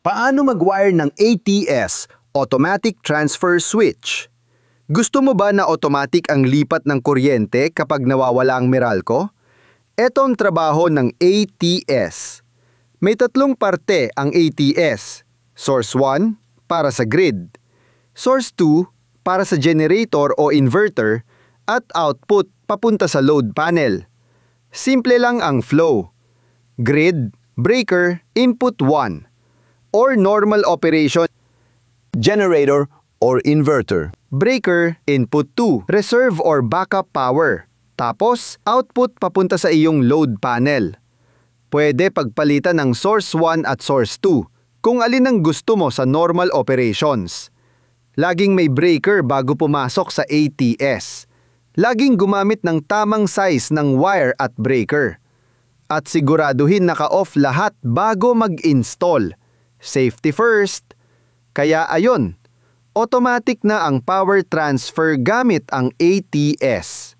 Paano mag-wire ng ATS, Automatic Transfer Switch? Gusto mo ba na automatic ang lipat ng kuryente kapag nawawala ang Meralco? Ito ang trabaho ng ATS. May tatlong parte ang ATS. Source 1, para sa grid. Source 2, para sa generator o inverter. At output, papunta sa load panel. Simple lang ang flow. Grid, breaker, input 1. Or normal operation, generator or inverter. Breaker, input 2, reserve or backup power. Tapos, output papunta sa iyong load panel. Pwede pagpalitan ng source 1 at source 2 kung alin ang gusto mo sa normal operations. Laging may breaker bago pumasok sa ATS. Laging gumamit ng tamang size ng wire at breaker. At siguraduhin naka-off lahat bago mag-install. Safety first. Kaya ayon, automatic na ang power transfer gamit ang ATS.